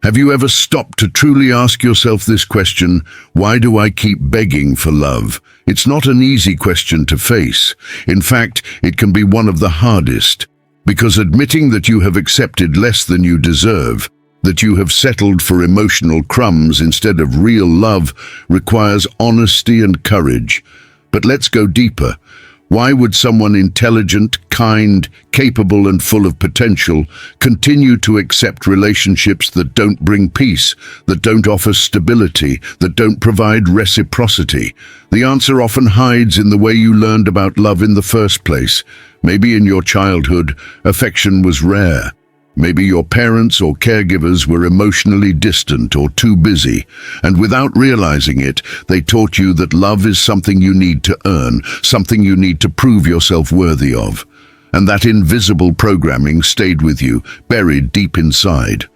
Have you ever stopped to truly ask yourself this question, why do I keep begging for love? It's not an easy question to face. In fact, it can be one of the hardest, because admitting that you have accepted less than you deserve, that you have settled for emotional crumbs instead of real love, requires honesty and courage. But let's go deeper. Why would someone intelligent, kind, capable and full of potential continue to accept relationships that don't bring peace, that don't offer stability, that don't provide reciprocity? The answer often hides in the way you learned about love in the first place. Maybe in your childhood, affection was rare. Maybe your parents or caregivers were emotionally distant or too busy, and without realizing it, they taught you that love is something you need to earn, something you need to prove yourself worthy of. And that invisible programming stayed with you, buried deep inside.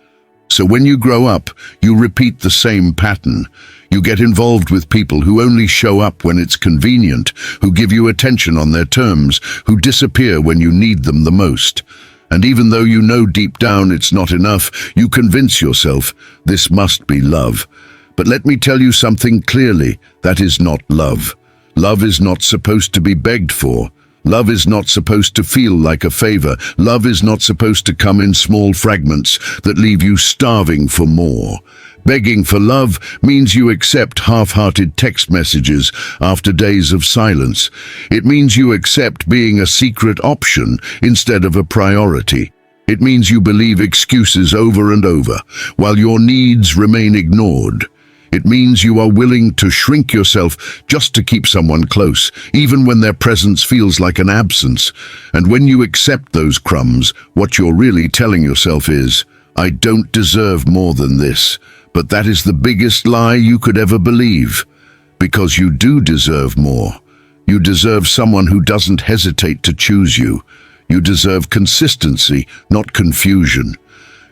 So when you grow up, you repeat the same pattern. You get involved with people who only show up when it's convenient, who give you attention on their terms, who disappear when you need them the most. And even though you know deep down it's not enough, you convince yourself, this must be love. But let me tell you something clearly, that is not love. Love is not supposed to be begged for. Love is not supposed to feel like a favor. Love is not supposed to come in small fragments that leave you starving for more. Begging for love means you accept half-hearted text messages after days of silence. It means you accept being a secret option instead of a priority. It means you believe excuses over and over, while your needs remain ignored. It means you are willing to shrink yourself just to keep someone close, even when their presence feels like an absence. And when you accept those crumbs, what you're really telling yourself is, I don't deserve more than this. But that is the biggest lie you could ever believe. Because you do deserve more. You deserve someone who doesn't hesitate to choose you. You deserve consistency, not confusion.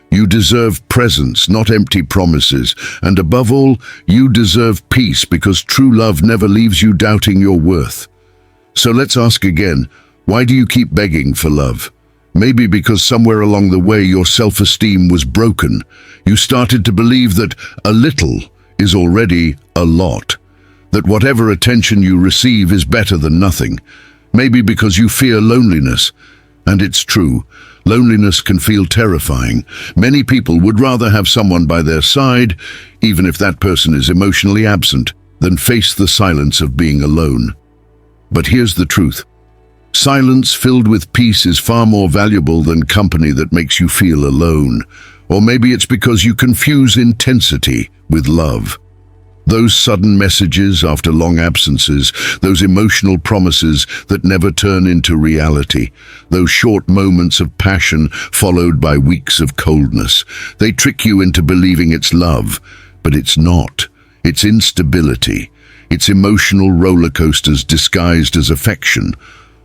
You deserve presence, not empty promises. And above all, you deserve peace because true love never leaves you doubting your worth. So let's ask again, why do you keep begging for love? Maybe because somewhere along the way your self-esteem was broken. You started to believe that a little is already a lot. That whatever attention you receive is better than nothing. Maybe because you fear loneliness. And it's true, loneliness can feel terrifying. Many people would rather have someone by their side, even if that person is emotionally absent, than face the silence of being alone. But here's the truth. Silence filled with peace is far more valuable than company that makes you feel alone. Or maybe it's because you confuse intensity with love. Those sudden messages after long absences, those emotional promises that never turn into reality, those short moments of passion followed by weeks of coldness, they trick you into believing it's love, but it's not. It's instability. It's emotional roller coasters disguised as affection.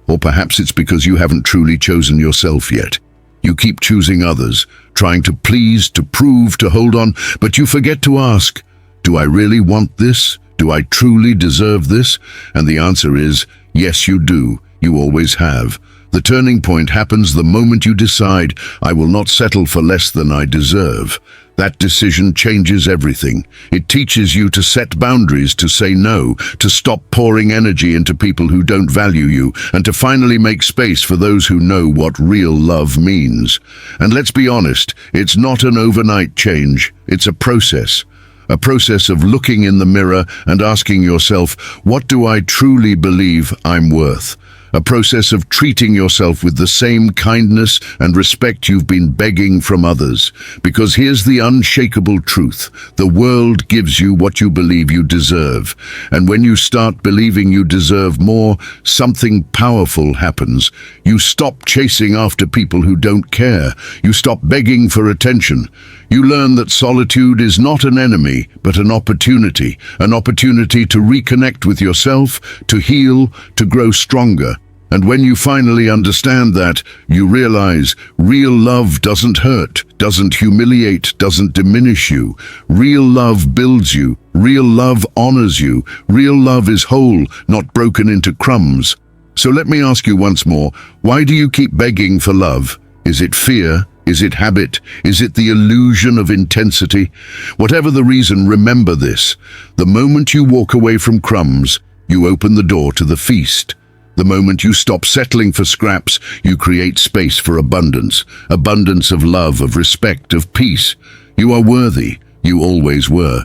Or perhaps it's because you haven't truly chosen yourself yet. You keep choosing others, trying to please, to prove, to hold on, but you forget to ask, do I really want this? Do I truly deserve this? And the answer is, yes, you do. You always have. The turning point happens the moment you decide, I will not settle for less than I deserve. That decision changes everything. It teaches you to set boundaries, to say no, to stop pouring energy into people who don't value you, and to finally make space for those who know what real love means. And let's be honest, it's not an overnight change. It's a process. A process of looking in the mirror and asking yourself, what do I truly believe I'm worth? A process of treating yourself with the same kindness and respect you've been begging from others. Because here's the unshakable truth. The world gives you what you believe you deserve. And when you start believing you deserve more, something powerful happens. You stop chasing after people who don't care. You stop begging for attention. You learn that solitude is not an enemy, but an opportunity to reconnect with yourself, to heal, to grow stronger. And when you finally understand that, you realize real love doesn't hurt, doesn't humiliate, doesn't diminish you. Real love builds you. Real love honors you. Real love is whole, not broken into crumbs. So let me ask you once more, why do you keep begging for love? Is it fear? Is it habit? Is it the illusion of intensity? Whatever the reason, remember this. The moment you walk away from crumbs, you open the door to the feast. The moment you stop settling for scraps, you create space for abundance. Abundance of love, of respect, of peace. You are worthy. You always were.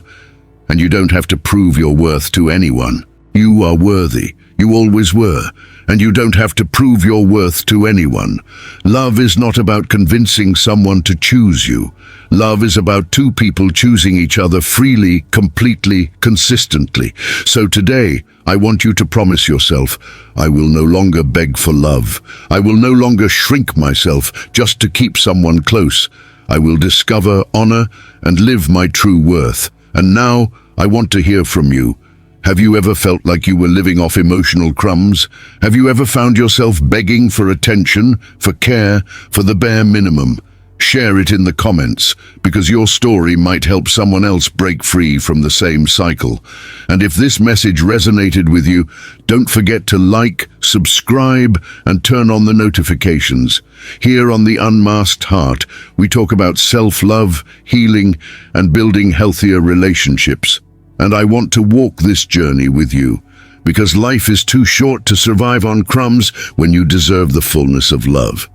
And you don't have to prove your worth to anyone. You are worthy. You always were. And you don't have to prove your worth to anyone. Love is not about convincing someone to choose you. Love is about two people choosing each other freely, completely, consistently. So today, I want you to promise yourself, I will no longer beg for love. I will no longer shrink myself just to keep someone close. I will discover, honor, and live my true worth. And now, I want to hear from you. Have you ever felt like you were living off emotional crumbs? Have you ever found yourself begging for attention, for care, for the bare minimum? Share it in the comments, because your story might help someone else break free from the same cycle. And if this message resonated with you, don't forget to like, subscribe, and turn on the notifications. Here on the Unmasked Heart, we talk about self-love, healing, and building healthier relationships. And I want to walk this journey with you, because life is too short to survive on crumbs when you deserve the fullness of love.